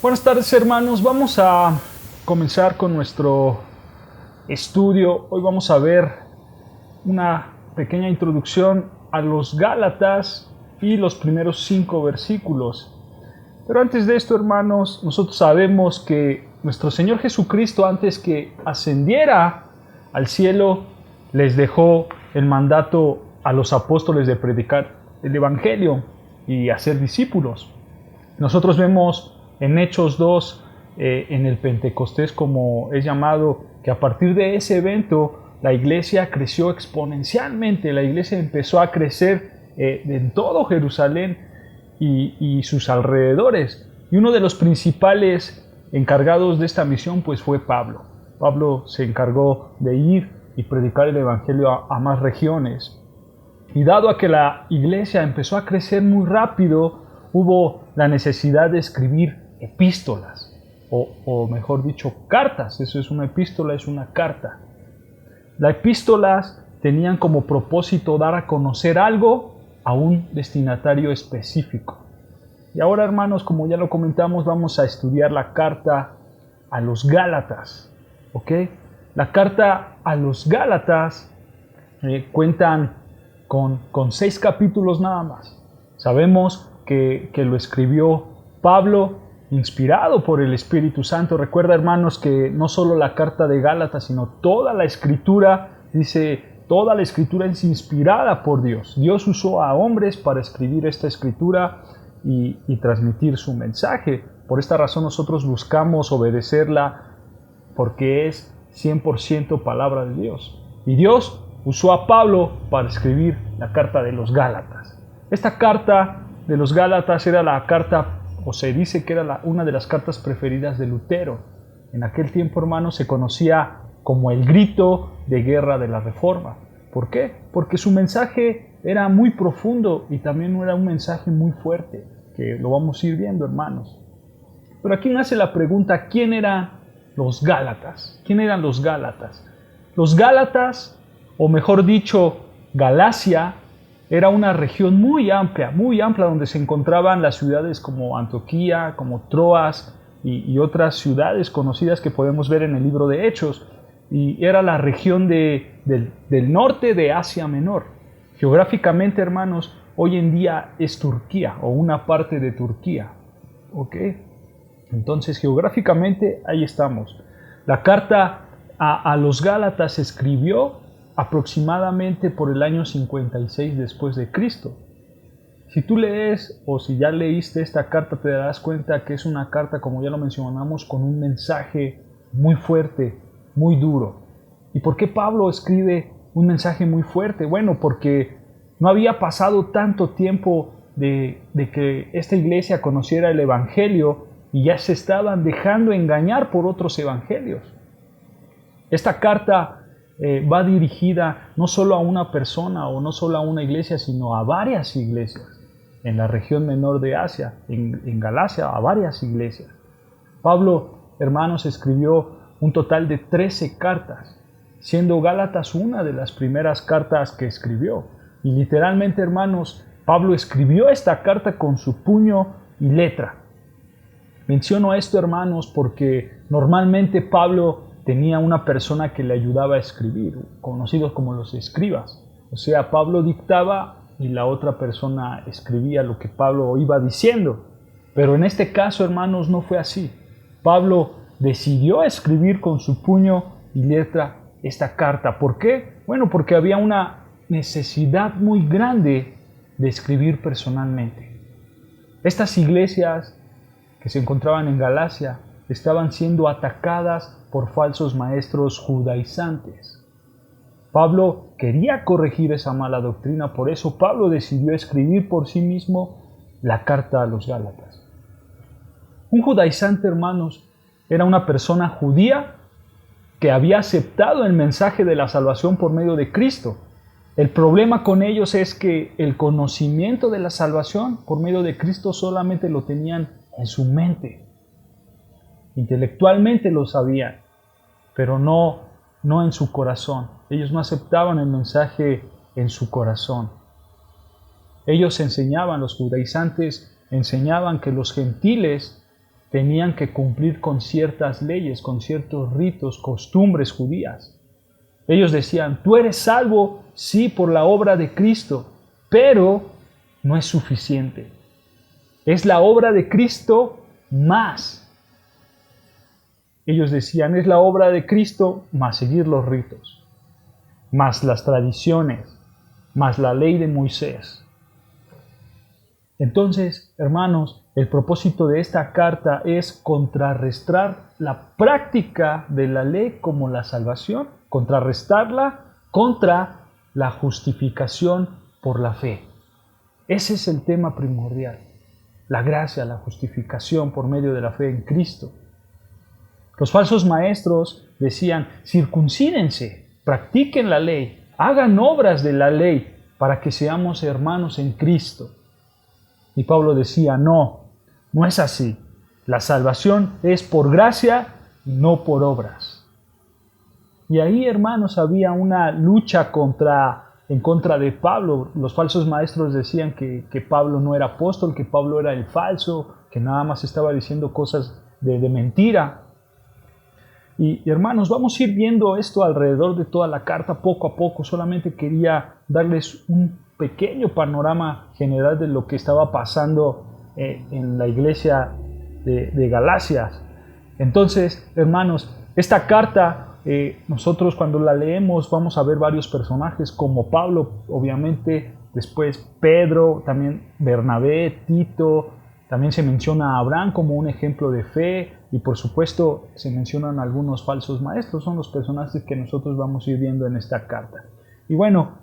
Buenas tardes, hermanos. Vamos a comenzar con nuestro estudio. Hoy vamos a ver una pequeña introducción a los Gálatas y los primeros 5 versículos. Pero antes de esto, hermanos, nosotros sabemos que nuestro Señor Jesucristo, antes que ascendiera al cielo, les dejó el mandato a los apóstoles de predicar el Evangelio y hacer discípulos. Nosotros vemos en Hechos 2, en el Pentecostés, como es llamado, que a partir de ese evento la iglesia creció exponencialmente. La iglesia empezó a crecer en todo Jerusalén y sus alrededores. Y uno de los principales encargados de esta misión pues fue Pablo. Pablo se encargó de ir y predicar el Evangelio a más regiones. Y dado a que la iglesia empezó a crecer muy rápido, hubo la necesidad de escribir epístolas, o mejor dicho, cartas. Eso es una epístola, es una carta. Las epístolas tenían como propósito dar a conocer algo a un destinatario específico. Y ahora, hermanos, como ya lo comentamos, vamos a estudiar la carta a los Gálatas. ¿Ok? La carta a los Gálatas cuentan con 6 capítulos nada más. Sabemos que lo escribió Pablo, inspirado por el Espíritu Santo. Recuerda, hermanos, que no solo la carta de Gálatas, sino toda la Escritura, dice, toda la Escritura es inspirada por Dios. Dios usó a hombres para escribir esta Escritura y transmitir su mensaje. Por esta razón nosotros buscamos obedecerla, porque es 100% palabra de Dios. Y Dios usó a Pablo para escribir la carta de los Gálatas. Esta carta de los Gálatas era la carta, o se dice que era una de las cartas preferidas de Lutero. En aquel tiempo, hermanos, se conocía como el grito de guerra de la Reforma. ¿Por qué? Porque su mensaje era muy profundo y también era un mensaje muy fuerte, que lo vamos a ir viendo, hermanos. Pero aquí nace la pregunta, ¿quién eran los Gálatas? ¿Quién eran los Gálatas? Los Gálatas, o mejor dicho, Galacia, era una región muy amplia, donde se encontraban las ciudades como Antioquía, como Troas y otras ciudades conocidas que podemos ver en el libro de Hechos. Y era la región del norte de Asia Menor. Geográficamente, hermanos, hoy en día es Turquía o una parte de Turquía. ¿Ok? Entonces, geográficamente, ahí estamos. La carta a los Gálatas se escribió aproximadamente por el año 56 después de Cristo. Si tú lees o si ya leíste esta carta, te darás cuenta que es una carta, como ya lo mencionamos, con un mensaje muy fuerte, muy duro. ¿Y por qué Pablo escribe un mensaje muy fuerte? Bueno, porque no había pasado tanto tiempo de que esta iglesia conociera el Evangelio y ya se estaban dejando engañar por otros evangelios. Esta carta va dirigida no solo a una persona o no solo a una iglesia, sino a varias iglesias en la región menor de Asia, en Galacia, a varias iglesias. Pablo, hermanos, escribió un total de 13 cartas, siendo Gálatas una de las primeras cartas que escribió. Y literalmente, hermanos, Pablo escribió esta carta con su puño y letra. Menciono esto, hermanos, porque normalmente Pablo tenía una persona que le ayudaba a escribir, conocidos como los escribas. O sea, Pablo dictaba y la otra persona escribía lo que Pablo iba diciendo. Pero en este caso, hermanos, no fue así. Pablo decidió escribir con su puño y letra esta carta. ¿Por qué? Bueno, porque había una necesidad muy grande de escribir personalmente. Estas iglesias que se encontraban en Galacia estaban siendo atacadas por falsos maestros judaizantes. Pablo quería corregir esa mala doctrina, por eso Pablo decidió escribir por sí mismo la carta a los Gálatas. Un judaizante, hermanos, era una persona judía que había aceptado el mensaje de la salvación por medio de Cristo. El problema con ellos es que el conocimiento de la salvación por medio de Cristo solamente lo tenían en su mente. Intelectualmente lo sabían, pero no en su corazón. Ellos no aceptaban el mensaje en su corazón. Ellos enseñaban, los judaizantes enseñaban que los gentiles tenían que cumplir con ciertas leyes, con ciertos ritos, costumbres judías. Ellos decían, tú eres salvo, sí, por la obra de Cristo, pero no es suficiente. Es la obra de Cristo más. Ellos decían, es la obra de Cristo más seguir los ritos, más las tradiciones, más la ley de Moisés. Entonces, hermanos, el propósito de esta carta es contrarrestar la práctica de la ley como la salvación, contrarrestarla contra la justificación por la fe. Ese es el tema primordial, la gracia, la justificación por medio de la fe en Cristo. Los falsos maestros decían, circuncídense, practiquen la ley, hagan obras de la ley para que seamos hermanos en Cristo. Y Pablo decía, no es así. La salvación es por gracia y no por obras. Y ahí, hermanos, había una lucha en contra de Pablo. Los falsos maestros decían que Pablo no era apóstol, que Pablo era el falso, que nada más estaba diciendo cosas de mentira. Y hermanos, vamos a ir viendo esto alrededor de toda la carta poco a poco. Solamente quería darles un pequeño panorama general de lo que estaba pasando en la iglesia de Galacias. Entonces, hermanos, esta carta, nosotros cuando la leemos vamos a ver varios personajes como Pablo, obviamente, después Pedro, también Bernabé, Tito, también se menciona a Abraham como un ejemplo de fe y por supuesto se mencionan algunos falsos maestros, son los personajes que nosotros vamos a ir viendo en esta carta. Y bueno,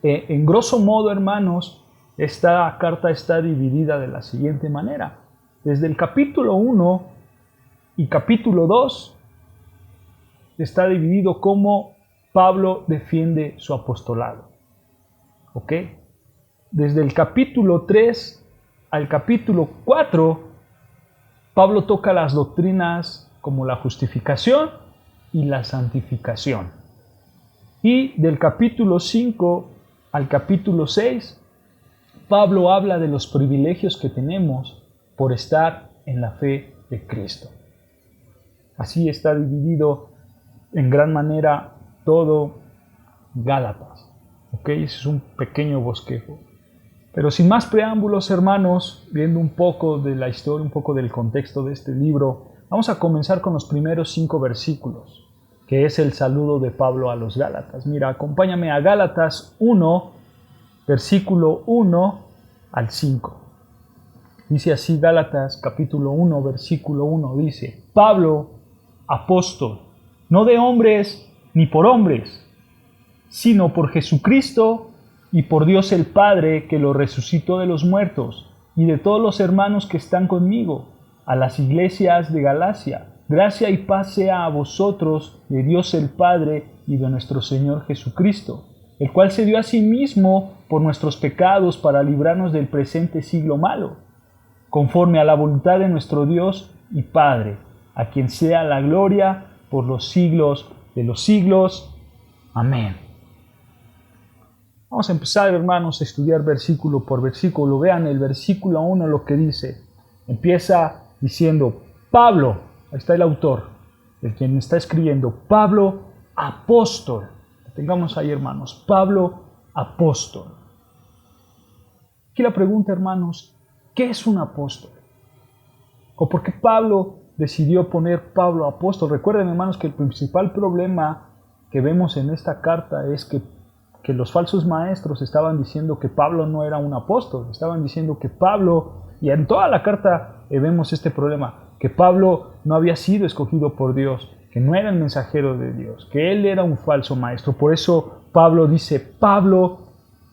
en grosso modo, hermanos, esta carta está dividida de la siguiente manera. Desde el capítulo 1 y capítulo 2 está dividido cómo Pablo defiende su apostolado. ¿Ok? Desde el capítulo 3 al capítulo 4, Pablo toca las doctrinas como la justificación y la santificación. Y del capítulo 5 al capítulo 6, Pablo habla de los privilegios que tenemos por estar en la fe de Cristo. Así está dividido en gran manera todo Gálatas. ¿Ok? Ese es un pequeño bosquejo. Pero sin más preámbulos, hermanos, viendo un poco de la historia, un poco del contexto de este libro, vamos a comenzar con los primeros 5 versículos, que es el saludo de Pablo a los Gálatas. Mira, acompáñame a Gálatas 1, versículo 1 al 5. Dice así Gálatas capítulo 1, versículo 1, dice, Pablo, apóstol, no de hombres ni por hombres, sino por Jesucristo y por Dios el Padre que lo resucitó de los muertos, y de todos los hermanos que están conmigo, a las iglesias de Galacia, gracia y paz sea a vosotros de Dios el Padre y de nuestro Señor Jesucristo, el cual se dio a sí mismo por nuestros pecados para librarnos del presente siglo malo, conforme a la voluntad de nuestro Dios y Padre, a quien sea la gloria por los siglos de los siglos. Amén. Vamos a empezar, hermanos, a estudiar versículo por versículo. Vean el versículo 1 lo que dice. Empieza diciendo, Pablo, ahí está el autor, el quien está escribiendo, Pablo, apóstol. Tengamos ahí, hermanos, Pablo, apóstol. Aquí la pregunta, hermanos, ¿qué es un apóstol? ¿O por qué Pablo decidió poner Pablo apóstol? Recuerden, hermanos, que el principal problema que vemos en esta carta es que los falsos maestros estaban diciendo que Pablo no era un apóstol, estaban diciendo que Pablo, y en toda la carta vemos este problema, que Pablo no había sido escogido por Dios, que no era el mensajero de Dios, que él era un falso maestro. Por eso Pablo dice, Pablo,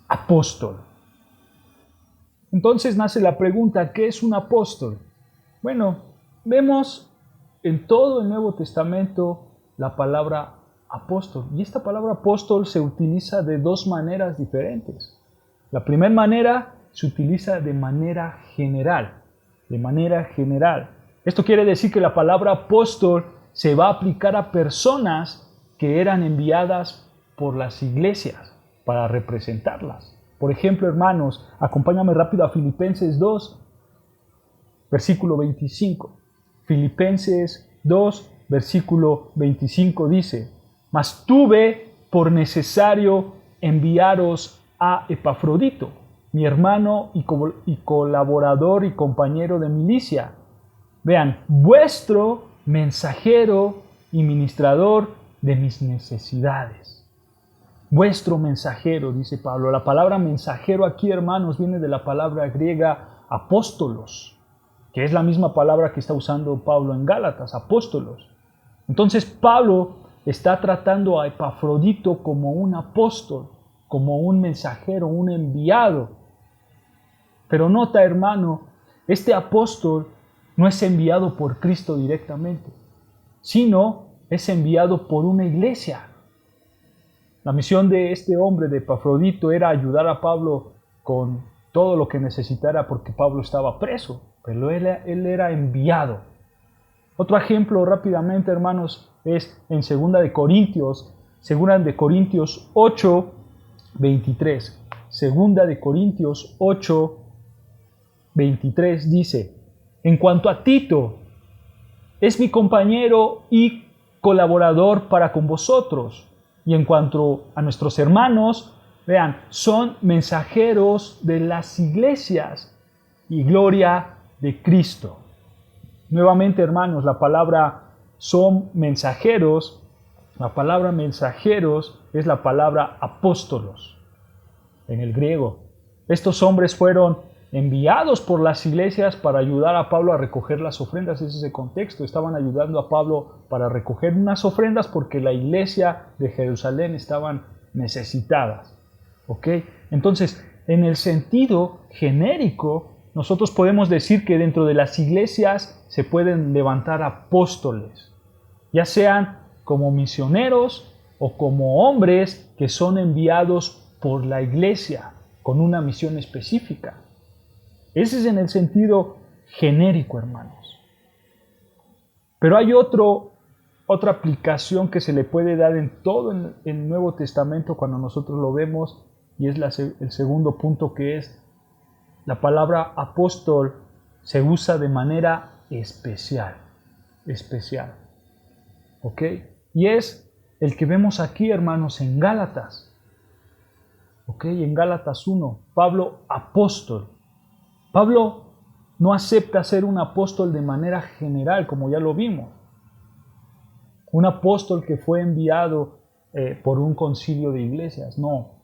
apóstol. Entonces nace la pregunta, ¿qué es un apóstol? Bueno, vemos en todo el Nuevo Testamento la palabra apóstol. Y esta palabra apóstol se utiliza de dos maneras diferentes. La primera manera se utiliza de manera general. De manera general. Esto quiere decir que la palabra apóstol se va a aplicar a personas que eran enviadas por las iglesias para representarlas. Por ejemplo, hermanos, acompáñame rápido a Filipenses 2, versículo 25. Filipenses 2, versículo 25 dice: mas tuve por necesario enviaros a Epafrodito, mi hermano y colaborador y compañero de milicia. Vean, vuestro mensajero y ministrador de mis necesidades. Vuestro mensajero, dice Pablo. La palabra mensajero aquí, hermanos, viene de la palabra griega apóstolos, que es la misma palabra que está usando Pablo en Gálatas, apóstolos. Entonces Pablo está tratando a Epafrodito como un apóstol, como un mensajero, un enviado. Pero nota, hermano, este apóstol no es enviado por Cristo directamente, sino es enviado por una iglesia. La misión de este hombre, de Epafrodito, era ayudar a Pablo con todo lo que necesitara porque Pablo estaba preso, pero él era enviado. Otro ejemplo rápidamente, hermanos, es en 2 de Corintios 8, 23. 2 de Corintios 8, 23 dice: en cuanto a Tito, es mi compañero y colaborador para con vosotros. Y en cuanto a nuestros hermanos, vean, son mensajeros de las iglesias y gloria de Cristo. Nuevamente, hermanos, la palabra son mensajeros, la palabra mensajeros es la palabra apóstolos en el griego. Estos hombres fueron enviados por las iglesias para ayudar a Pablo a recoger las ofrendas. Ese es el contexto. Estaban ayudando a Pablo para recoger unas ofrendas porque la iglesia de Jerusalén estaban necesitadas. ¿Ok? Entonces, en el sentido genérico, nosotros podemos decir que dentro de las iglesias se pueden levantar apóstoles, ya sean como misioneros o como hombres que son enviados por la iglesia con una misión específica. Ese es en el sentido genérico, hermanos. Pero hay otra aplicación que se le puede dar en todo el Nuevo Testamento cuando nosotros lo vemos, y es el segundo punto, que es la palabra apóstol se usa de manera especial. ¿Ok? Y es el que vemos aquí, hermanos, en Gálatas. ¿Ok? En Gálatas 1, Pablo apóstol. Pablo no acepta ser un apóstol de manera general, como ya lo vimos. Un apóstol que fue enviado por un concilio de iglesias, no.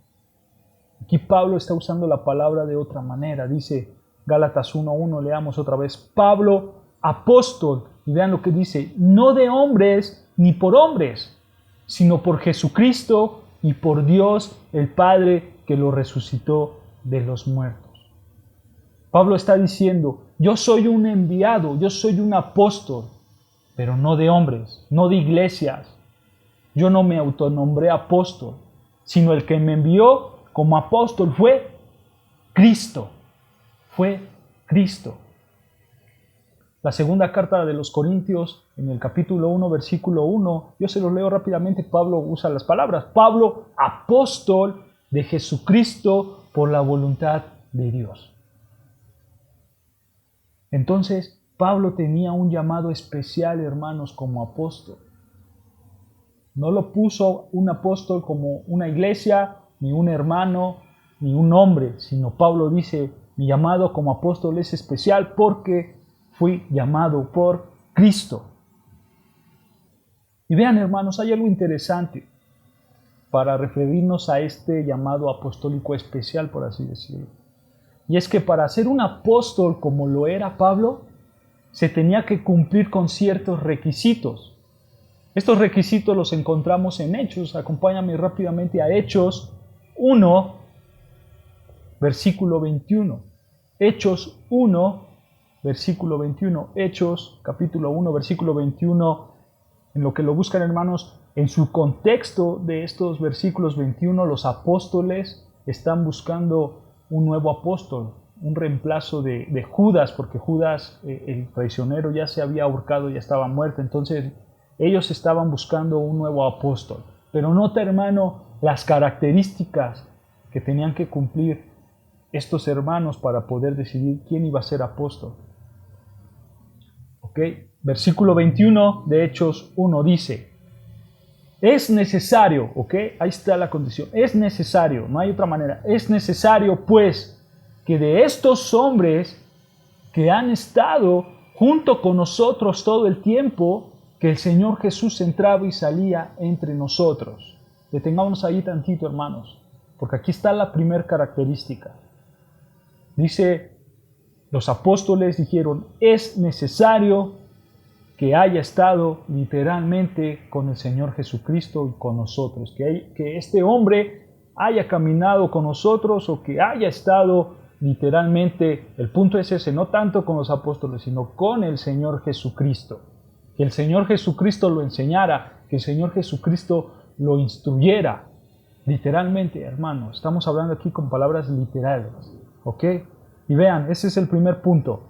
Aquí Pablo está usando la palabra de otra manera. Dice Gálatas 1:1, leamos otra vez. Pablo, apóstol, y vean lo que dice: no de hombres ni por hombres, sino por Jesucristo y por Dios el Padre que lo resucitó de los muertos. Pablo está diciendo: yo soy un enviado, yo soy un apóstol, pero no de hombres, no de iglesias. Yo no me autonombré apóstol, sino el que me envió como apóstol fue Cristo. Fue Cristo. La segunda carta de los Corintios, en el capítulo 1, versículo 1, yo se los leo rápidamente. Pablo usa las palabras: Pablo, apóstol de Jesucristo por la voluntad de Dios. Entonces, Pablo tenía un llamado especial, hermanos, como apóstol. No lo puso un apóstol como una iglesia, ni un hermano, ni un hombre, sino Pablo dice: mi llamado como apóstol es especial porque fui llamado por Cristo. Y vean, hermanos, hay algo interesante para referirnos a este llamado apostólico especial, por así decirlo. Y es que para ser un apóstol como lo era Pablo, se tenía que cumplir con ciertos requisitos. Estos requisitos los encontramos en Hechos. Acompáñame rápidamente a Hechos 1, versículo 21. Hechos 1, versículo 21. Hechos, capítulo 1, versículo 21. En lo que lo buscan, hermanos, en su contexto de estos versículos 21, los apóstoles están buscando un nuevo apóstol, un reemplazo de Judas, porque Judas, el traicionero, ya se había ahorcado, ya estaba muerto. Entonces ellos estaban buscando un nuevo apóstol. Pero nota, hermano, las características que tenían que cumplir estos hermanos para poder decidir quién iba a ser apóstol. ¿Ok? versículo 21 de Hechos 1 dice, es necesario, ¿ok? Ahí está la condición, es necesario, no hay otra manera, es necesario pues que de estos hombres que han estado junto con nosotros todo el tiempo, que el Señor Jesús entraba y salía entre nosotros. Detengámonos ahí tantito, hermanos, porque aquí está la primera característica. Dice, los apóstoles dijeron, es necesario que haya estado literalmente con el Señor Jesucristo y con nosotros, que este hombre haya caminado con nosotros o que haya estado literalmente, el punto es ese, no tanto con los apóstoles, sino con el Señor Jesucristo. Que el Señor Jesucristo lo enseñara, que el Señor Jesucristo lo instruyera. Literalmente, hermanos, estamos hablando aquí con palabras literales, ¿ok? Y vean, ese es el primer punto,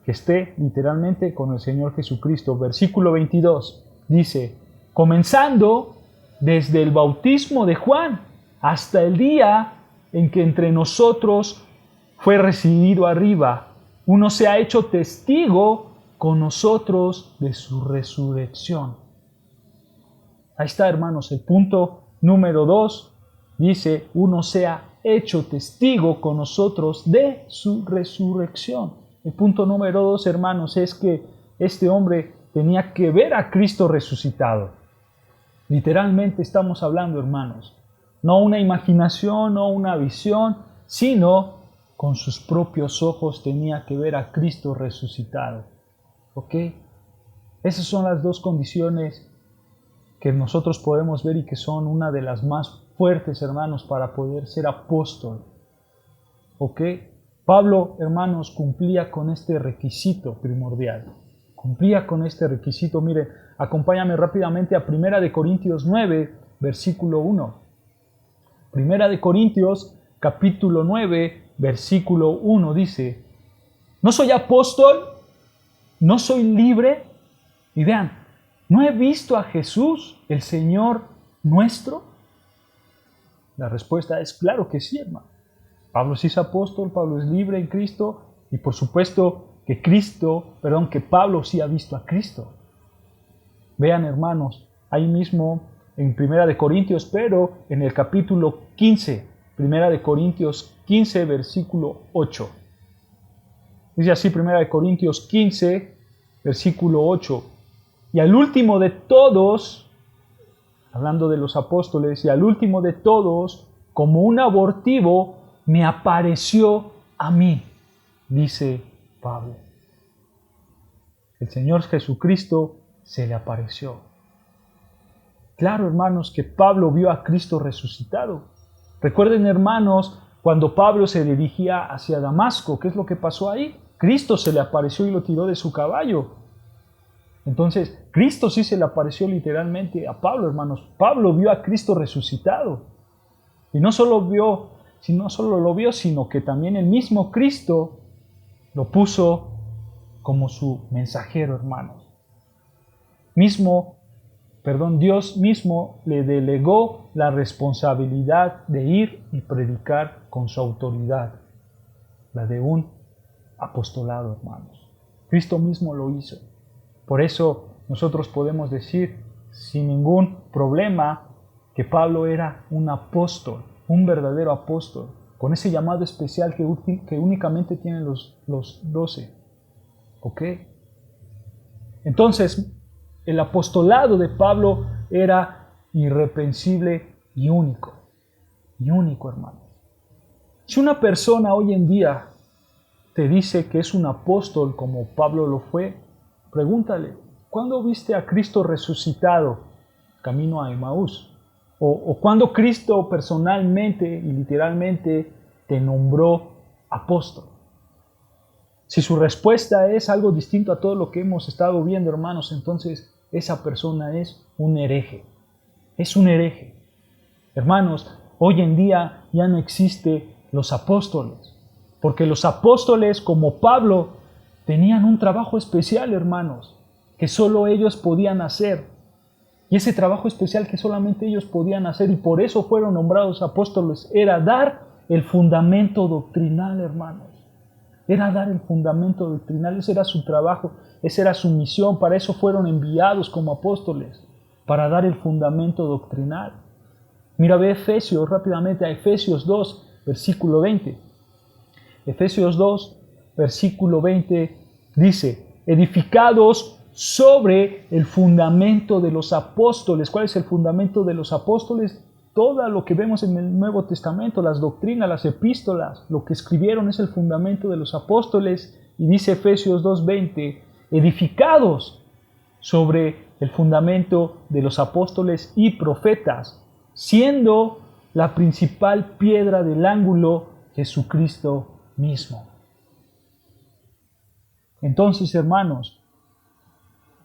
que esté literalmente con el Señor Jesucristo. Versículo 22 dice, comenzando desde el bautismo de Juan hasta el día en que entre nosotros fue recibido arriba, uno se ha hecho testigo con nosotros de su resurrección. Ahí está, hermanos, el punto número 2 dice, uno se ha hecho testigo con nosotros de su resurrección. El punto número 2, hermanos, es que este hombre tenía que ver a Cristo resucitado. Literalmente estamos hablando, hermanos, no una imaginación, no una visión, sino con sus propios ojos tenía que ver a Cristo resucitado. ¿Ok? Esas son las dos condiciones que nosotros podemos ver y que son una de las más fuertes, hermanos, para poder ser apóstol. ¿Ok? Pablo, hermanos, cumplía con este requisito primordial. Cumplía con este requisito. Mire, acompáñame rápidamente a 1 Corintios 9, versículo 1. 1 Corintios, capítulo 9, versículo 1 dice, ¿no soy apóstol? ¿No soy libre? Y vean, ¿no he visto a Jesús, el Señor nuestro? La respuesta es claro que sí, hermano. Pablo sí es apóstol, Pablo es libre en Cristo, y por supuesto que Pablo sí ha visto a Cristo. Vean, hermanos, ahí mismo en 1 Corintios, pero en el capítulo 15, 1 Corintios 15, versículo 8. Dice así 1 Corintios 15, versículo 8. Y al último de todos, hablando de los apóstoles, y al último de todos, como un abortivo, me apareció a mí, dice Pablo. El Señor Jesucristo se le apareció. Claro, hermanos, que Pablo vio a Cristo resucitado. Recuerden, hermanos, cuando Pablo se dirigía hacia Damasco, ¿qué es lo que pasó ahí? Cristo se le apareció y lo tiró de su caballo. Entonces, Cristo sí se le apareció literalmente a Pablo, hermanos. Pablo vio a Cristo resucitado. Y no solo lo vio, sino que también el mismo Cristo lo puso como su mensajero, hermanos. Dios mismo le delegó la responsabilidad de ir y predicar con su autoridad, la de un apostolado, hermanos. Cristo mismo lo hizo. Por eso nosotros podemos decir sin ningún problema que Pablo era un apóstol, un verdadero apóstol, con ese llamado especial que únicamente tienen los 12. ¿Ok? Entonces, el apostolado de Pablo era irreprensible y único. Y único, hermano. Si una persona hoy en día te dice que es un apóstol como Pablo lo fue, pregúntale, ¿cuándo viste a Cristo resucitado camino a Emaús? ¿O cuándo Cristo personalmente y literalmente te nombró apóstol? Si su respuesta es algo distinto a todo lo que hemos estado viendo, hermanos, entonces esa persona es un hereje. Es un hereje. Hermanos, hoy en día ya no existen los apóstoles, porque los apóstoles como Pablo tenían un trabajo especial, hermanos, que solo ellos podían hacer. Y ese trabajo especial que solamente ellos podían hacer, y por eso fueron nombrados apóstoles, era dar el fundamento doctrinal, hermanos. Era dar el fundamento doctrinal, ese era su trabajo, esa era su misión, para eso fueron enviados como apóstoles, para dar el fundamento doctrinal. Mira, ve Efesios rápidamente, a Efesios 2, versículo 20. Efesios 2, versículo 20 dice, edificados sobre el fundamento de los apóstoles. ¿Cuál es el fundamento de los apóstoles? Todo lo que vemos en el Nuevo Testamento, las doctrinas, las epístolas, lo que escribieron es el fundamento de los apóstoles. Y dice Efesios 2:20, edificados sobre el fundamento de los apóstoles y profetas, siendo la principal piedra del ángulo Jesucristo mismo. Entonces, hermanos,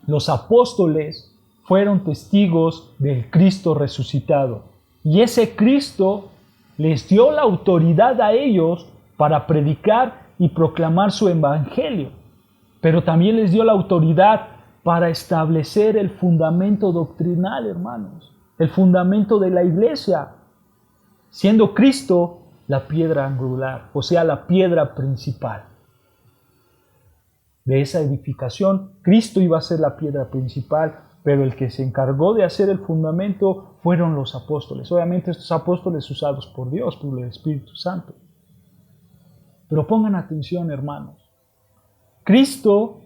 los apóstoles fueron testigos del Cristo resucitado. Y ese Cristo les dio la autoridad a ellos para predicar y proclamar su evangelio. Pero también les dio la autoridad para establecer el fundamento doctrinal, hermanos. El fundamento de la iglesia. Siendo Cristo la piedra angular, o sea, la piedra principal. De esa edificación, Cristo iba a ser la piedra principal, pero el que se encargó de hacer el fundamento fueron los apóstoles. Obviamente estos apóstoles usados por Dios, por el Espíritu Santo. Pero pongan atención, hermanos. Cristo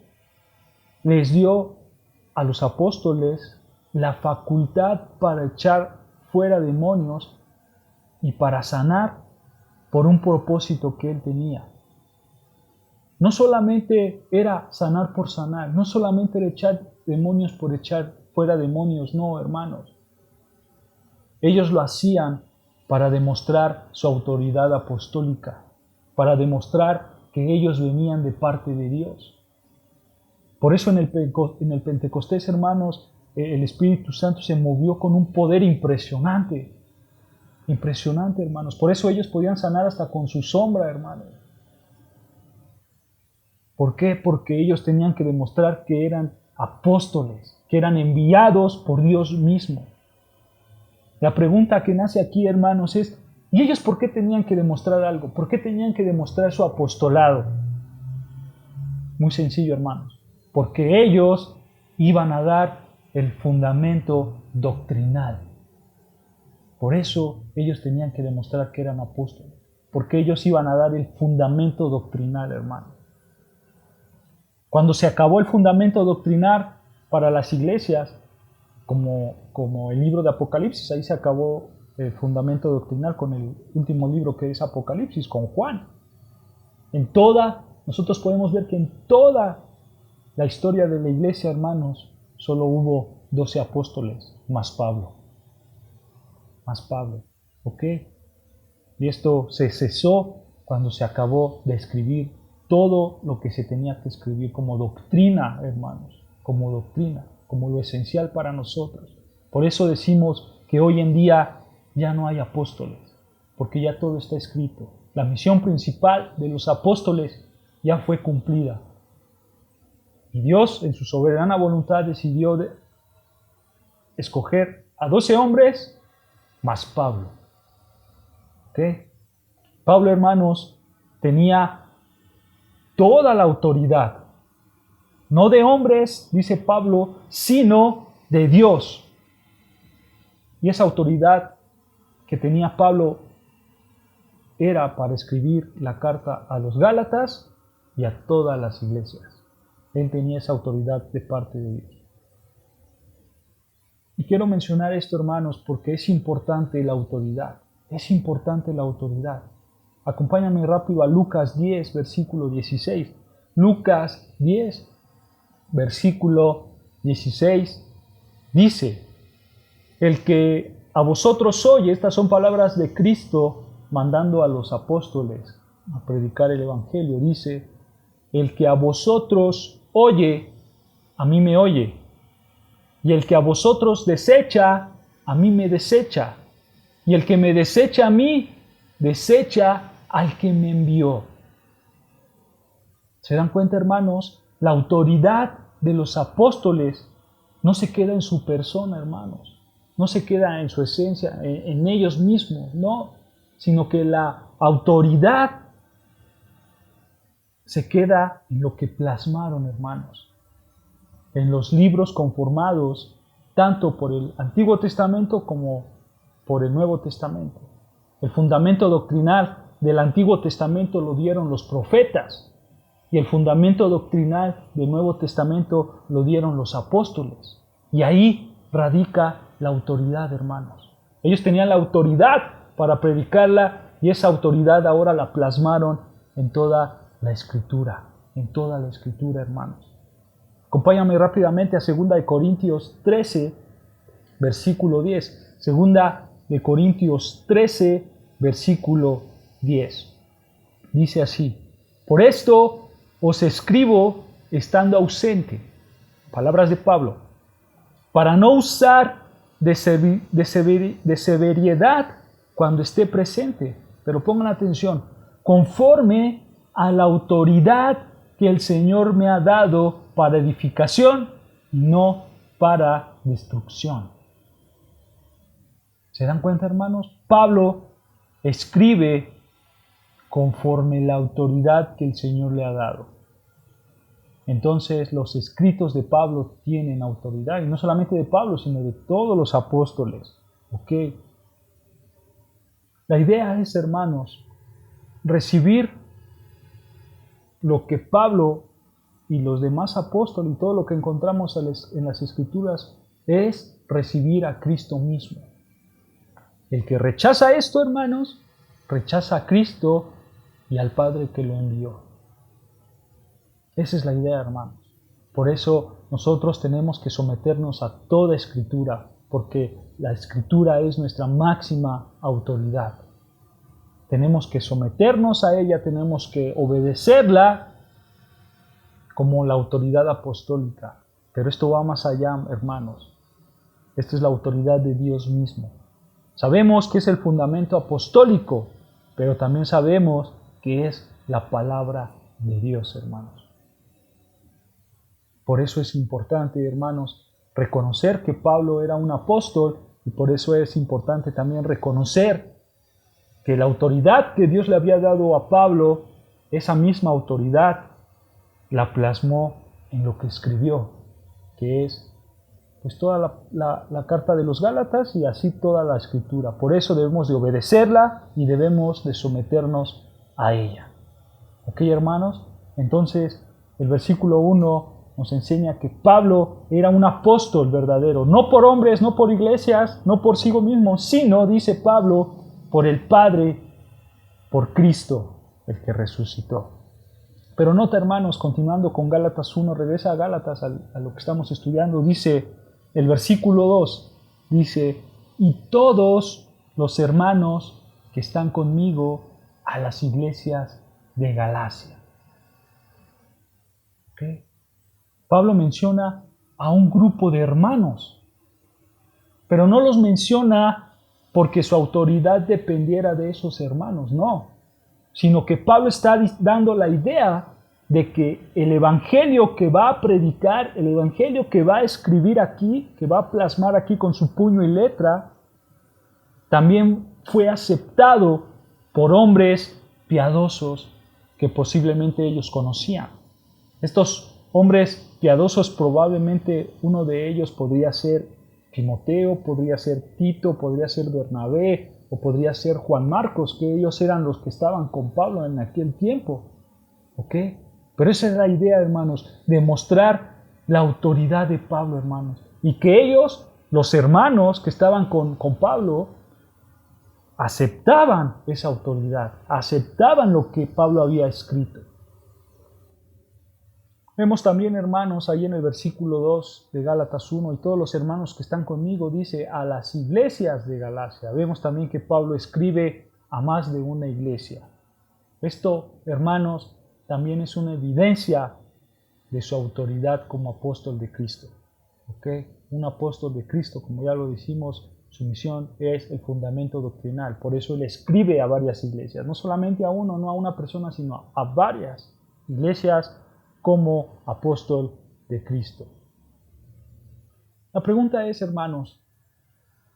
les dio a los apóstoles la facultad para echar fuera demonios y para sanar por un propósito que Él tenía. No solamente era sanar por sanar, no solamente era echar demonios por echar fuera demonios, no, hermanos. Ellos lo hacían para demostrar su autoridad apostólica, para demostrar que ellos venían de parte de Dios. Por eso en el Pentecostés, hermanos, el Espíritu Santo se movió con un poder impresionante. Impresionante, hermanos. Por eso ellos podían sanar hasta con su sombra, hermanos. ¿Por qué? Porque ellos tenían que demostrar que eran apóstoles, que eran enviados por Dios mismo. La pregunta que nace aquí, hermanos, es, ¿y ellos por qué tenían que demostrar algo? ¿Por qué tenían que demostrar su apostolado? Muy sencillo, hermanos. Porque ellos iban a dar el fundamento doctrinal. Por eso ellos tenían que demostrar que eran apóstoles. Porque ellos iban a dar el fundamento doctrinal, hermanos. Cuando se acabó el fundamento doctrinal para las iglesias, como el libro de Apocalipsis, ahí se acabó el fundamento doctrinal con el último libro que es Apocalipsis, con Juan. Nosotros podemos ver que en toda la historia de la iglesia, hermanos, solo hubo 12 apóstoles, más Pablo. ¿Ok? Y esto se cesó cuando se acabó de escribir todo lo que se tenía que escribir como doctrina, hermanos, como doctrina, como lo esencial para nosotros. Por eso decimos que hoy en día ya no hay apóstoles, porque ya todo está escrito. La misión principal de los apóstoles ya fue cumplida. Y Dios, en su soberana voluntad, decidió escoger a 12 hombres más Pablo. ¿Ok? Pablo, hermanos, tenía toda la autoridad, no de hombres, dice Pablo, sino de Dios. Y esa autoridad que tenía Pablo era para escribir la carta a los Gálatas y a todas las iglesias. Él tenía esa autoridad de parte de Dios. Y quiero mencionar esto, hermanos, porque es importante la autoridad. Es importante la autoridad. Acompáñame rápido a Lucas 10, versículo 16. Lucas 10, versículo 16, dice, el que a vosotros oye, estas son palabras de Cristo mandando a los apóstoles a predicar el evangelio, dice, el que a vosotros oye, a mí me oye, y el que a vosotros desecha, a mí me desecha, y el que me desecha a mí, desecha al que me envió. ¿Se dan cuenta, hermanos? La autoridad de los apóstoles no se queda en su persona, hermanos. No se queda en su esencia, en ellos mismos, no. Sino que la autoridad se queda en lo que plasmaron, hermanos, en los libros conformados tanto por el Antiguo Testamento como por el Nuevo Testamento. El fundamento doctrinal del Antiguo Testamento lo dieron los profetas y el fundamento doctrinal del Nuevo Testamento lo dieron los apóstoles. Y ahí radica la autoridad, hermanos. Ellos tenían la autoridad para predicarla y esa autoridad ahora la plasmaron en toda la Escritura, hermanos. Acompáñame rápidamente a 2 Corintios 13, versículo 10. 2 Corintios 13, versículo 10. Dice así: por esto os escribo estando ausente, palabras de Pablo, para no usar de severidad cuando esté presente. Pero pongan atención, conforme a la autoridad que el Señor me ha dado para edificación, no para destrucción. ¿Se dan cuenta, hermanos? Pablo escribe conforme la autoridad que el Señor le ha dado. Entonces los escritos de Pablo tienen autoridad, y no solamente de Pablo, sino de todos los apóstoles. ¿Ok? La idea es, hermanos, recibir lo que Pablo y los demás apóstoles y todo lo que encontramos en las Escrituras es recibir a Cristo mismo. El que rechaza esto, hermanos, rechaza a Cristo y al Padre que lo envió. Esa es la idea, hermanos. Por eso nosotros tenemos que someternos a toda Escritura, porque la Escritura es nuestra máxima autoridad. Tenemos que someternos a ella, tenemos que obedecerla como la autoridad apostólica. Pero esto va más allá, hermanos. Esta es la autoridad de Dios mismo. Sabemos que es el fundamento apostólico, pero también sabemos que es la palabra de Dios, hermanos. Por eso es importante, hermanos, reconocer que Pablo era un apóstol, y por eso es importante también reconocer que la autoridad que Dios le había dado a Pablo, esa misma autoridad la plasmó en lo que escribió, que es pues toda la carta de los Gálatas y así toda la Escritura. Por eso debemos de obedecerla y debemos de someternos a ella. ¿Ok, hermanos? Entonces, el versículo 1 nos enseña que Pablo era un apóstol verdadero, no por hombres, no por iglesias, no por sí mismo, sino, dice Pablo, por el Padre, por Cristo, el que resucitó. Pero nota, hermanos, continuando con Gálatas 1, regresa a Gálatas, a lo que estamos estudiando, dice el versículo 2, dice, y todos los hermanos que están conmigo a las iglesias de Galacia. ¿Okay? Pablo menciona a un grupo de hermanos, pero no los menciona porque su autoridad dependiera de esos hermanos, no, sino que Pablo está dando la idea de que el evangelio que va a predicar, el evangelio que va a escribir aquí, que va a plasmar aquí con su puño y letra, también fue aceptado por hombres piadosos que posiblemente ellos conocían. Estos hombres piadosos, probablemente uno de ellos podría ser Timoteo, podría ser Tito, podría ser Bernabé o podría ser Juan Marcos, que ellos eran los que estaban con Pablo en aquel tiempo. ¿Ok? Pero esa es la idea, hermanos, de mostrar la autoridad de Pablo, hermanos. Y que ellos, los hermanos que estaban con Pablo, aceptaban esa autoridad, aceptaban lo que Pablo había escrito. Vemos también, hermanos, ahí en el versículo 2 de Gálatas 1, y todos los hermanos que están conmigo, dice, a las iglesias de Galacia. Vemos también que Pablo escribe a más de una iglesia. Esto, hermanos, también es una evidencia de su autoridad como apóstol de Cristo. ¿Okay? Un apóstol de Cristo, como ya lo decimos, su misión es el fundamento doctrinal. Por eso él escribe a varias iglesias, no solamente a uno, no a una persona, sino a varias iglesias como apóstol de Cristo. La pregunta es, hermanos,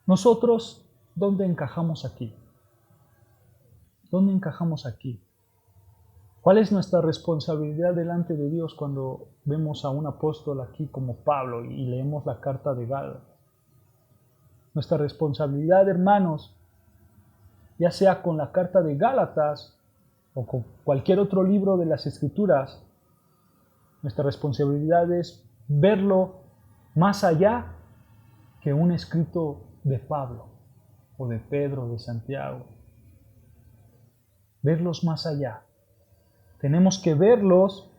¿nosotros dónde encajamos aquí? ¿Dónde encajamos aquí? ¿Cuál es nuestra responsabilidad delante de Dios cuando vemos a un apóstol aquí como Pablo y leemos la carta de Gálatas? Nuestra responsabilidad, hermanos, ya sea con la carta de Gálatas o con cualquier otro libro de las Escrituras, nuestra responsabilidad es verlo más allá que un escrito de Pablo o de Pedro, de Santiago. Verlos más allá. Tenemos que verlos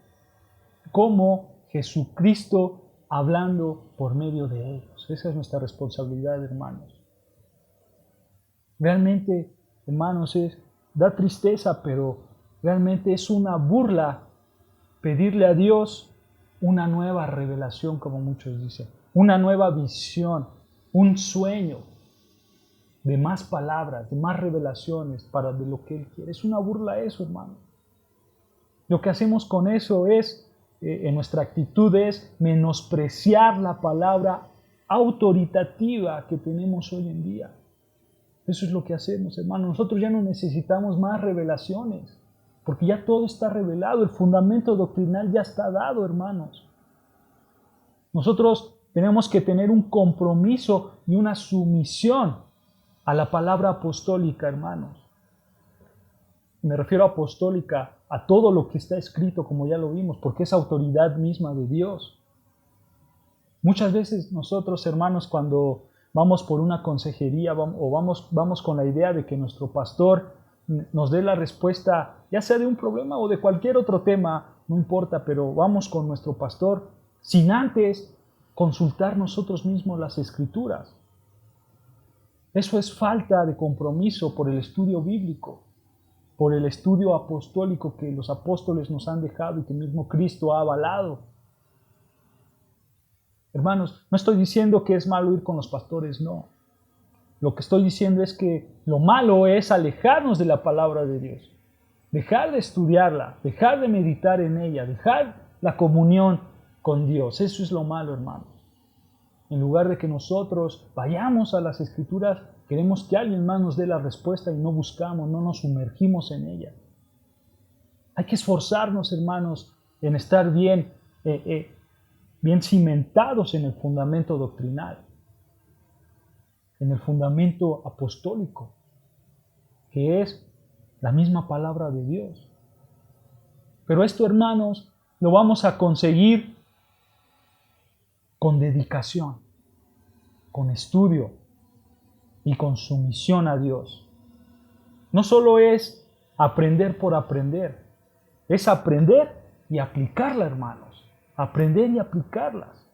como Jesucristo hablando por medio de ellos. Esa es nuestra responsabilidad, hermanos. Realmente, hermanos, da tristeza, pero realmente es una burla pedirle a Dios una nueva revelación, como muchos dicen, una nueva visión, un sueño de más palabras, de más revelaciones para de lo que Él quiere. Es una burla eso, hermano. Lo que hacemos con eso es, en nuestra actitud es menospreciar la palabra autoritativa que tenemos hoy en día. Eso es lo que hacemos, hermano. Nosotros ya no necesitamos más revelaciones, porque ya todo está revelado. El fundamento doctrinal ya está dado, hermanos. Nosotros tenemos que tener un compromiso y una sumisión a la palabra apostólica, hermanos. Me refiero a apostólica a todo lo que está escrito, como ya lo vimos, porque es autoridad misma de Dios. Muchas veces nosotros, hermanos, cuando vamos por una consejería o vamos con la idea de que nuestro pastor nos dé la respuesta, ya sea de un problema o de cualquier otro tema, no importa, pero vamos con nuestro pastor sin antes consultar nosotros mismos las Escrituras. Eso es falta de compromiso por el estudio bíblico, por el estudio apostólico que los apóstoles nos han dejado y que mismo Cristo ha avalado. Hermanos, no estoy diciendo que es malo ir con los pastores, no. Lo que estoy diciendo es que lo malo es alejarnos de la palabra de Dios, dejar de estudiarla, dejar de meditar en ella, dejar la comunión con Dios. Eso es lo malo, hermanos. En lugar de que nosotros vayamos a las Escrituras, queremos que alguien más nos dé la respuesta y no buscamos, no nos sumergimos en ella. Hay que esforzarnos, hermanos, en estar bien cimentados en el fundamento doctrinal, en el fundamento apostólico, que es la misma palabra de Dios. Pero esto, hermanos, lo vamos a conseguir con dedicación, con estudio y con sumisión a Dios. No solo es aprender por aprender, es aprender y aplicarla, hermanos. Aprender y aplicarlas.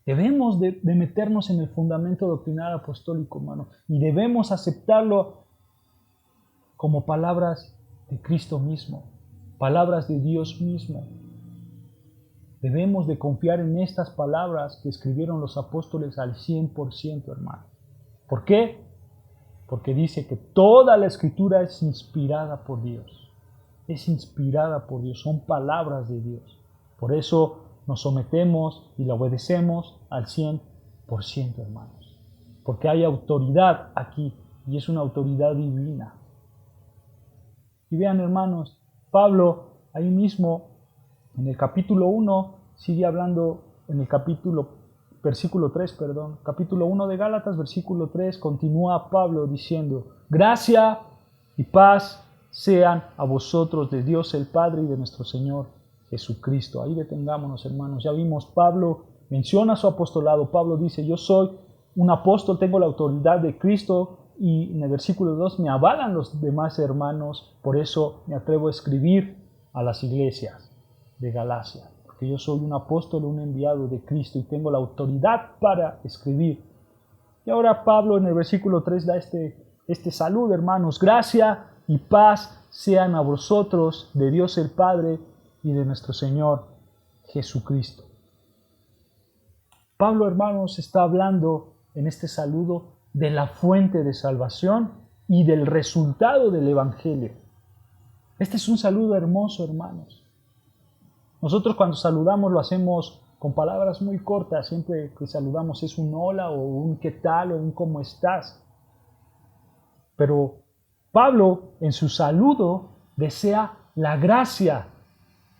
Debemos de meternos en el fundamento doctrinal apostólico, hermano, y debemos aceptarlo como palabras de Cristo mismo, palabras de Dios mismo. Debemos de confiar en estas palabras que escribieron los apóstoles al 100%, hermano. ¿Por qué? Porque dice que toda la Escritura es inspirada por Dios. Es inspirada por Dios, son palabras de Dios. Por eso nos sometemos y la obedecemos al 100%, hermanos. Porque hay autoridad aquí y es una autoridad divina. Y vean, hermanos, Pablo ahí mismo en el capítulo 1 sigue hablando, en el capítulo 1 de Gálatas, versículo 3, continúa Pablo diciendo: gracia y paz sean a vosotros de Dios el Padre y de nuestro Señor Jesucristo. Ahí detengámonos, hermanos. Ya vimos, Pablo menciona su apostolado. Pablo dice: yo soy un apóstol, tengo la autoridad de Cristo, y en el versículo 2 me avalan los demás hermanos, por eso me atrevo a escribir a las iglesias de Galacia, porque yo soy un apóstol, un enviado de Cristo y tengo la autoridad para escribir. Y ahora Pablo en el versículo 3 da este saludo, hermanos: gracia y paz sean a vosotros de Dios el Padre y de nuestro Señor Jesucristo. Pablo, hermanos, está hablando en este saludo de la fuente de salvación y del resultado del Evangelio. Este es un saludo hermoso, hermanos. Nosotros cuando saludamos lo hacemos con palabras muy cortas. Siempre que saludamos es un hola o un qué tal o un cómo estás. Pero Pablo en su saludo desea la gracia,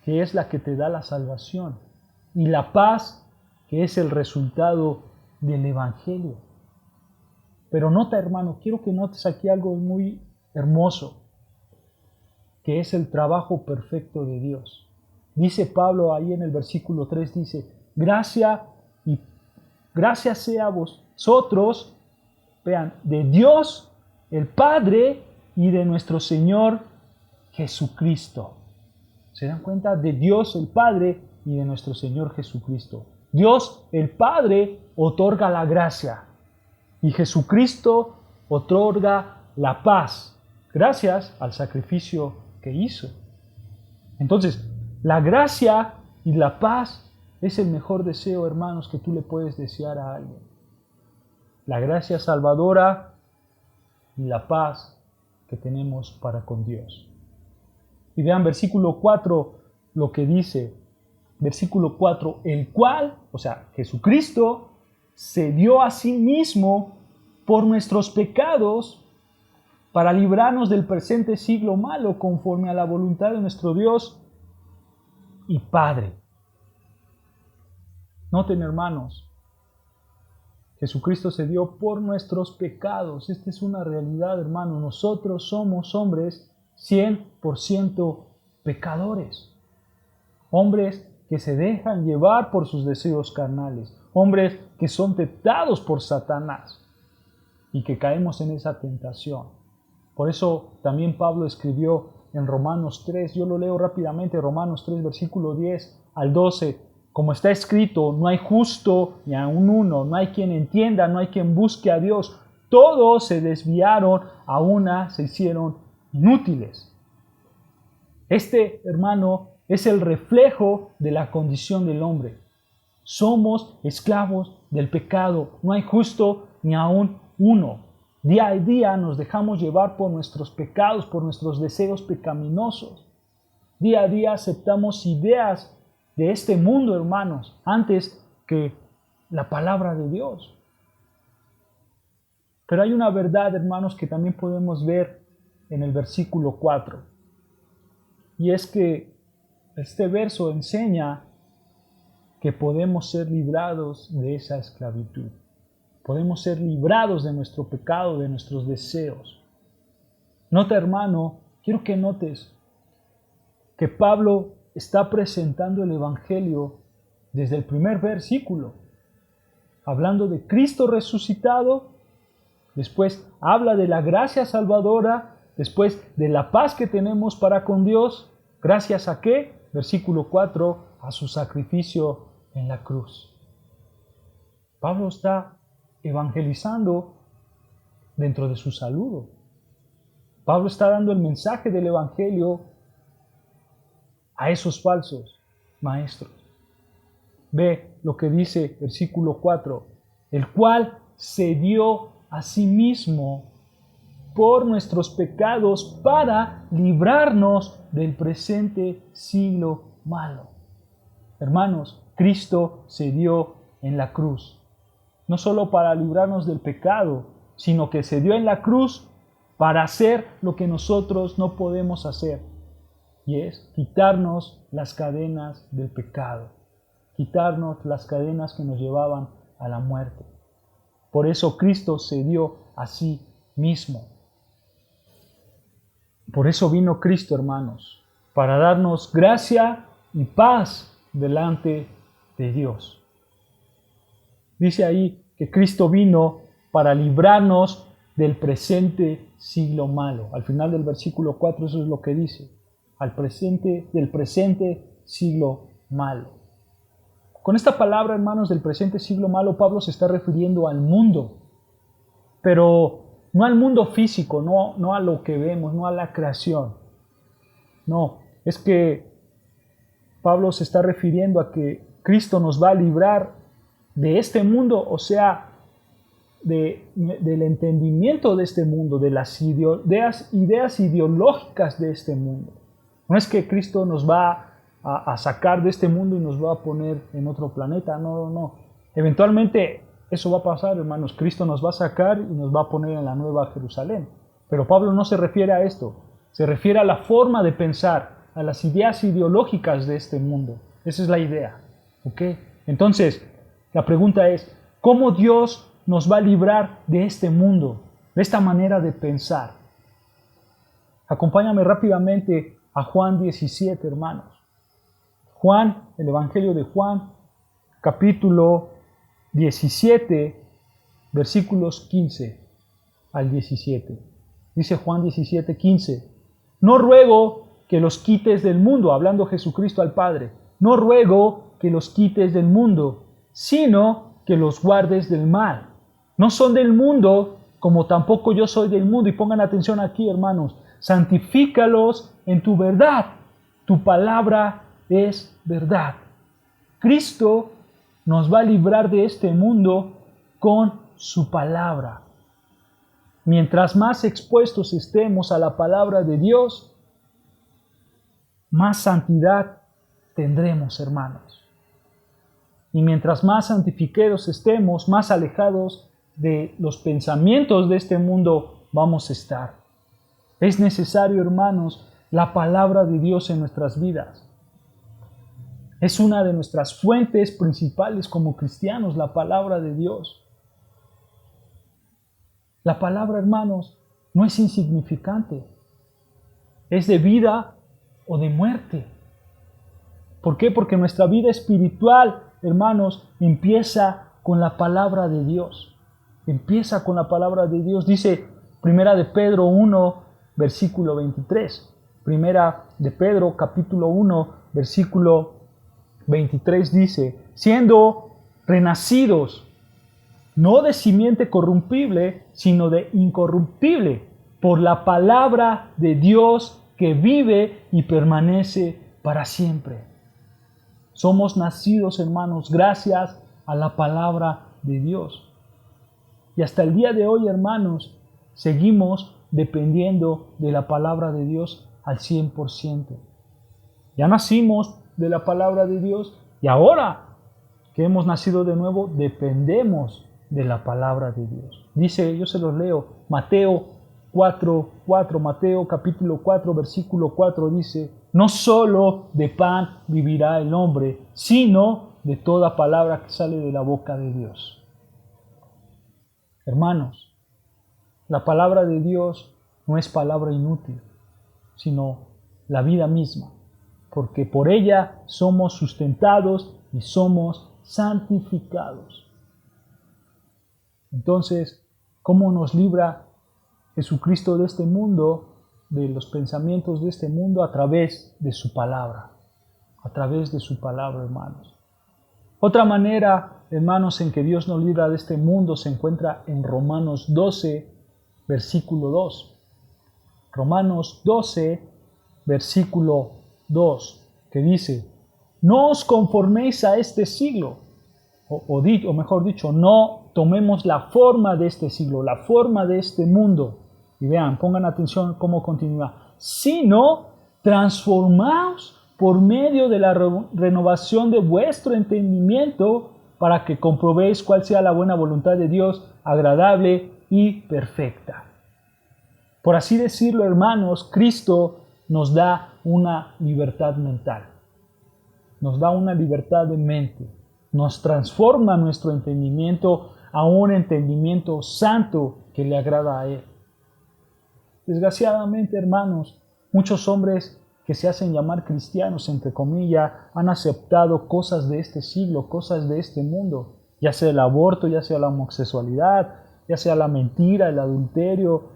que es la que te da la salvación, y la paz, que es el resultado del Evangelio. Pero nota, hermano, quiero que notes aquí algo muy hermoso, que es el trabajo perfecto de Dios. Dice Pablo ahí en el versículo 3, dice, gracia sea a vosotros, vean, de Dios el Padre y de nuestro Señor Jesucristo. ¿Se dan cuenta? De Dios el Padre y de nuestro Señor Jesucristo. Dios el Padre otorga la gracia y Jesucristo otorga la paz, gracias al sacrificio que hizo. Entonces, la gracia y la paz es el mejor deseo, hermanos, que tú le puedes desear a alguien. La gracia salvadora y la paz que tenemos para con Dios. Y vean versículo 4 lo que dice. Versículo 4, el cual, o sea, Jesucristo, se dio a sí mismo por nuestros pecados para librarnos del presente siglo malo conforme a la voluntad de nuestro Dios y Padre. Noten, hermanos, Jesucristo se dio por nuestros pecados. Esta es una realidad, hermano. Nosotros somos hombres 100% pecadores. Hombres que se dejan llevar por sus deseos carnales. Hombres que son tentados por Satanás y que caemos en esa tentación. Por eso también Pablo escribió en Romanos 3, yo lo leo rápidamente, Romanos 3, versículo 10 al 12, como está escrito, no hay justo ni aun uno, no hay quien entienda, no hay quien busque a Dios. Todos se desviaron, a una se hicieron inútiles. Este, hermano, es el reflejo de la condición del hombre. Somos esclavos del pecado, no hay justo ni aun uno. Día a día nos dejamos llevar por nuestros pecados, por nuestros deseos pecaminosos. Día a día aceptamos ideas de este mundo, hermanos, antes que la palabra de Dios. Pero hay una verdad, hermanos, que también podemos ver en el versículo 4. Y es que este verso enseña que podemos ser librados de esa esclavitud. Podemos ser librados de nuestro pecado, de nuestros deseos. Nota, hermano, quiero que notes que Pablo está presentando el Evangelio desde el primer versículo, hablando de Cristo resucitado, después habla de la gracia salvadora, después de la paz que tenemos para con Dios, ¿gracias a qué? Versículo 4, a su sacrificio en la cruz. Pablo está evangelizando dentro de su saludo. Pablo está dando el mensaje del Evangelio a esos falsos maestros. Ve lo que dice versículo 4, el cual se dio a sí mismo por nuestros pecados para librarnos del presente siglo malo. Hermanos, Cristo se dio en la cruz, no solo para librarnos del pecado, sino que se dio en la cruz para hacer lo que nosotros no podemos hacer, y es quitarnos las cadenas del pecado, quitarnos las cadenas que nos llevaban a la muerte. Por eso Cristo se dio a sí mismo. Por eso vino Cristo, hermanos, para darnos gracia y paz delante de Dios. Dice ahí que Cristo vino para librarnos del presente siglo malo. Al final del versículo 4 eso es lo que dice. Del presente siglo malo. Con esta palabra, hermanos, del presente siglo malo, Pablo se está refiriendo al mundo, pero no al mundo físico, no a lo que vemos, no a la creación. No, es que Pablo se está refiriendo a que Cristo nos va a librar de este mundo, o sea, del entendimiento de este mundo, de las ideas ideológicas de este mundo. No es que Cristo nos va a sacar de este mundo y nos va a poner en otro planeta, no. Eventualmente eso va a pasar, hermanos. Cristo nos va a sacar y nos va a poner en la nueva Jerusalén. Pero Pablo no se refiere a esto, se refiere a la forma de pensar, a las ideas ideológicas de este mundo. Esa es la idea. ¿Ok? Entonces, la pregunta es, ¿cómo Dios nos va a librar de este mundo, de esta manera de pensar? Acompáñame rápidamente a Juan 17, hermanos. Juan, el Evangelio de Juan, capítulo 17, versículos 15 al 17. Dice Juan 17, 15. No ruego que los quites del mundo, hablando Jesucristo al Padre. No ruego que los quites del mundo, sino que los guardes del mal. No son del mundo, como tampoco yo soy del mundo. Y pongan atención aquí, hermanos. Santifícalos en tu verdad. Tu palabra es verdad. Cristo nos va a librar de este mundo con su palabra. Mientras más expuestos estemos a la palabra de Dios, más santidad tendremos, hermanos. Y mientras más santificados estemos, más alejados de los pensamientos de este mundo vamos a estar. Es necesario, hermanos, la palabra de Dios en nuestras vidas. Es una de nuestras fuentes principales como cristianos, la palabra de Dios. La palabra, hermanos, no es insignificante. Es de vida o de muerte. ¿Por qué? Porque nuestra vida espiritual, hermanos, empieza con la palabra de Dios. Empieza con la palabra de Dios. Dice Primera de Pedro 1, versículo 23. Primera de Pedro, capítulo 1, versículo 23 dice, siendo renacidos, no de simiente corruptible, sino de incorruptible, por la palabra de Dios que vive y permanece para siempre. Somos nacidos, hermanos, gracias a la palabra de Dios. Y hasta el día de hoy, hermanos, seguimos dependiendo de la palabra de Dios al 100%. Ya nacimos de la palabra de Dios y ahora que hemos nacido de nuevo, dependemos de la palabra de Dios. Dice, yo se los leo, Mateo 4:4, Mateo capítulo 4, versículo 4 dice, no solo de pan vivirá el hombre, sino de toda palabra que sale de la boca de Dios. Hermanos, la palabra de Dios no es palabra inútil, sino la vida misma, porque por ella somos sustentados y somos santificados. Entonces, ¿cómo nos libra Jesucristo de este mundo, de los pensamientos de este mundo? A través de su palabra, a través de su palabra, hermanos. Otra manera, hermanos, en que Dios nos libra de este mundo se encuentra en Romanos 12, versículo 2. Romanos 12, versículo 2, que dice, no os conforméis a este siglo, o mejor dicho, no tomemos la forma de este siglo, la forma de este mundo. Y vean, pongan atención cómo continúa. Sino transformaos por medio de la renovación de vuestro entendimiento para que comprobéis cuál sea la buena voluntad de Dios, agradable y perfecta. Por así decirlo, hermanos, Cristo nos da una libertad mental. Nos da una libertad de mente. Nos transforma nuestro entendimiento a un entendimiento santo que le agrada a Él. Desgraciadamente, hermanos, muchos hombres que se hacen llamar cristianos, entre comillas, han aceptado cosas de este siglo, cosas de este mundo, ya sea el aborto, ya sea la homosexualidad, ya sea la mentira, el adulterio,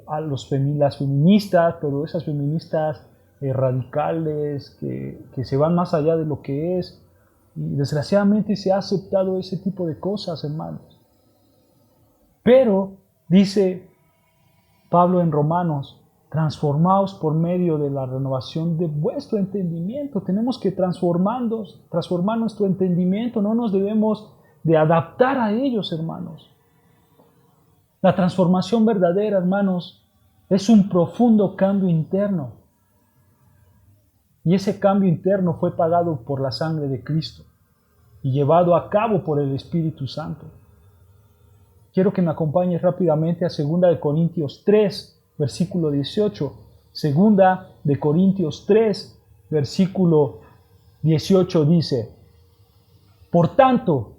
las feministas, pero esas feministas radicales que se van más allá de lo que es. Y desgraciadamente se ha aceptado ese tipo de cosas, hermanos. Pero, dice Pablo en Romanos, transformaos por medio de la renovación de vuestro entendimiento. Tenemos que transformar nuestro entendimiento, no nos debemos de adaptar a ellos, hermanos. La transformación verdadera, hermanos, es un profundo cambio interno. Y ese cambio interno fue pagado por la sangre de Cristo y llevado a cabo por el Espíritu Santo. Quiero que me acompañes rápidamente a 2 Corintios 3, versículo 18. 2 de Corintios 3, versículo 18 dice: por tanto,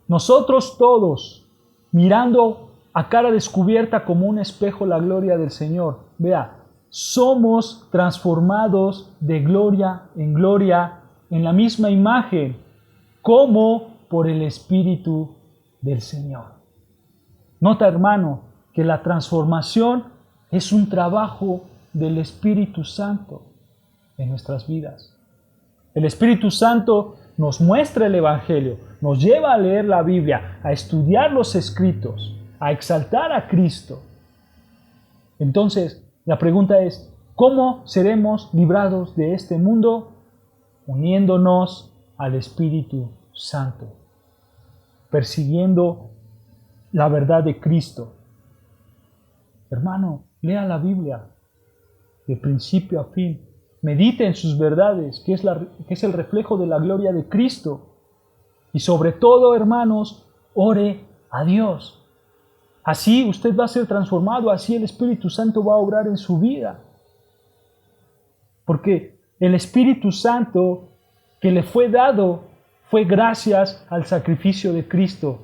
nosotros todos, mirando a cara descubierta como un espejo la gloria del Señor, vea, somos transformados de gloria en la misma imagen, como por el Espíritu del Señor. Nota, hermano, que la transformación es un trabajo del Espíritu Santo en nuestras vidas. El Espíritu Santo nos muestra el Evangelio, nos lleva a leer la Biblia, a estudiar los escritos, a exaltar a Cristo. Entonces, la pregunta es, ¿cómo seremos librados de este mundo? Uniéndonos al Espíritu Santo, persiguiendo la verdad de Cristo. Hermano, lea la Biblia de principio a fin. Medite en sus verdades, que es el reflejo de la gloria de Cristo. Y sobre todo, hermanos, ore a Dios. Así usted va a ser transformado, así el Espíritu Santo va a obrar en su vida. Porque el Espíritu Santo que le fue dado fue gracias al sacrificio de Cristo.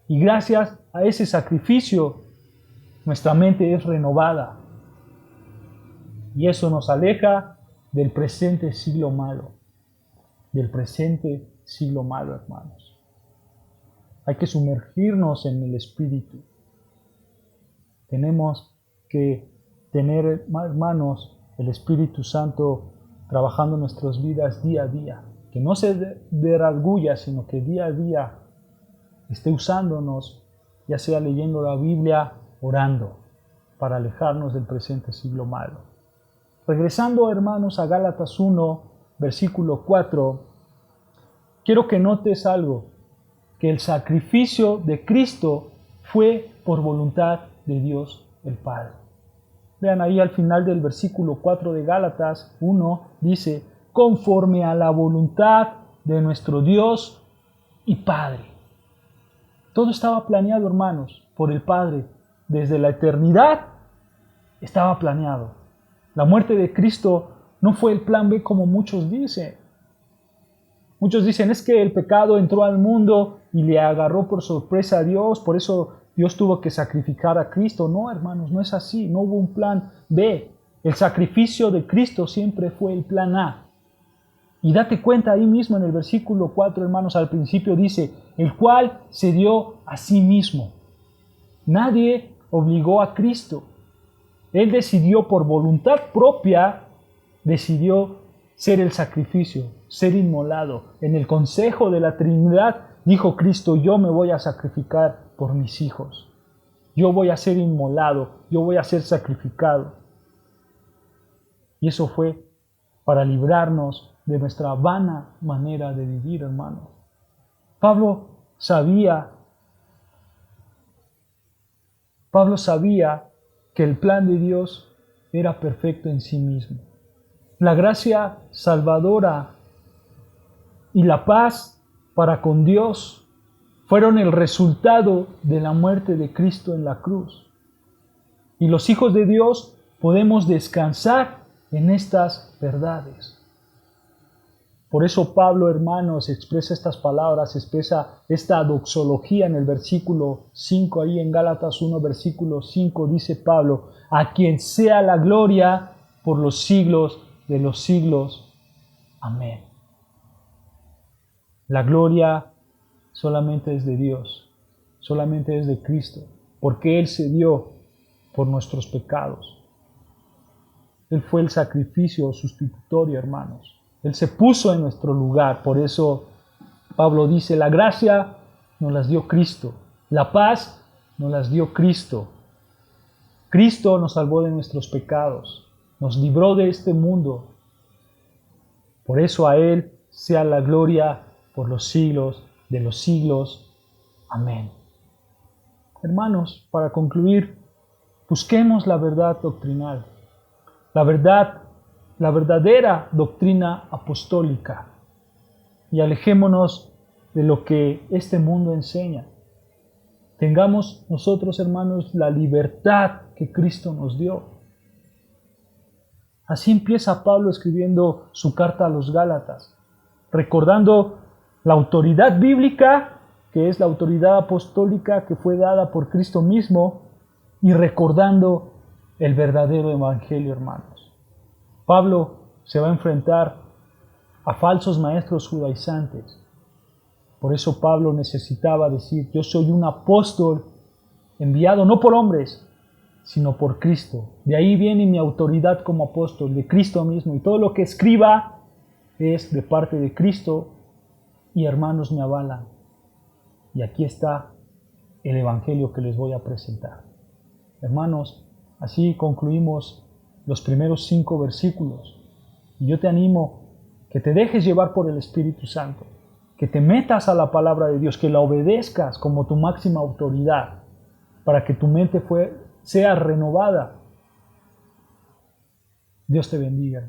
Y gracias a ese sacrificio, nuestra mente es renovada. Y eso nos aleja del presente siglo malo. Del presente siglo malo, hermanos. Hay que sumergirnos en el Espíritu. Tenemos que tener, hermanos, el Espíritu Santo trabajando en nuestras vidas día a día. Que no se derargulla, sino que día a día esté usándonos, ya sea leyendo la Biblia, orando, para alejarnos del presente siglo malo. Regresando, hermanos, a Gálatas 1, versículo 4, quiero que notes algo, que el sacrificio de Cristo fue por voluntad de Dios el Padre. Vean ahí al final del versículo 4 de Gálatas 1, dice, conforme a la voluntad de nuestro Dios y Padre. Todo estaba planeado, hermanos, por el Padre. Desde la eternidad estaba planeado. La muerte de Cristo no fue el plan B como muchos dicen. Muchos dicen, es que el pecado entró al mundo y le agarró por sorpresa a Dios, por eso Dios tuvo que sacrificar a Cristo. No, hermanos, no es así, no hubo un plan B. El sacrificio de Cristo siempre fue el plan A. Y date cuenta ahí mismo en el versículo 4, hermanos, al principio dice, el cual se dio a sí mismo. Nadie obligó a Cristo. Él decidió por voluntad propia, decidió ser el sacrificio, ser inmolado. En el consejo de la Trinidad dijo Cristo, yo me voy a sacrificar por mis hijos. Yo voy a ser inmolado, yo voy a ser sacrificado. Y eso fue para librarnos de nuestra vana manera de vivir, hermanos. Pablo sabía que el plan de Dios era perfecto en sí mismo. La gracia salvadora y la paz para con Dios fueron el resultado de la muerte de Cristo en la cruz. Y los hijos de Dios podemos descansar en estas verdades. Por eso Pablo, hermanos, expresa estas palabras, expresa esta doxología en el versículo 5, ahí en Gálatas 1, versículo 5, dice Pablo, a quien sea la gloria por los siglos de los siglos. Amén. La gloria solamente es de Dios, solamente es de Cristo, porque Él se dio por nuestros pecados. Él fue el sacrificio sustitutorio, hermanos. Él se puso en nuestro lugar. Por eso Pablo dice, la gracia nos las dio Cristo. La paz nos las dio Cristo. Cristo nos salvó de nuestros pecados. Nos libró de este mundo. Por eso a Él sea la gloria por los siglos de los siglos. Amén. Hermanos, para concluir, busquemos la verdad doctrinal. La verdadera doctrina apostólica y alejémonos de lo que este mundo enseña. Tengamos nosotros, hermanos, la libertad que Cristo nos dio. Así empieza Pablo escribiendo su carta a los Gálatas, recordando la autoridad bíblica, que es la autoridad apostólica que fue dada por Cristo mismo, y recordando el verdadero evangelio, hermanos. Pablo se va a enfrentar a falsos maestros judaizantes. Por eso Pablo necesitaba decir: yo soy un apóstol enviado no por hombres, sino por Cristo. De ahí viene mi autoridad como apóstol, de Cristo mismo. Y todo lo que escriba es de parte de Cristo, y hermanos me avalan. Y aquí está el evangelio que les voy a presentar. Hermanos, así concluimos los primeros 5 versículos. Y yo te animo que te dejes llevar por el Espíritu Santo, que te metas a la palabra de Dios, que la obedezcas como tu máxima autoridad, para que tu mente sea renovada. Dios te bendiga.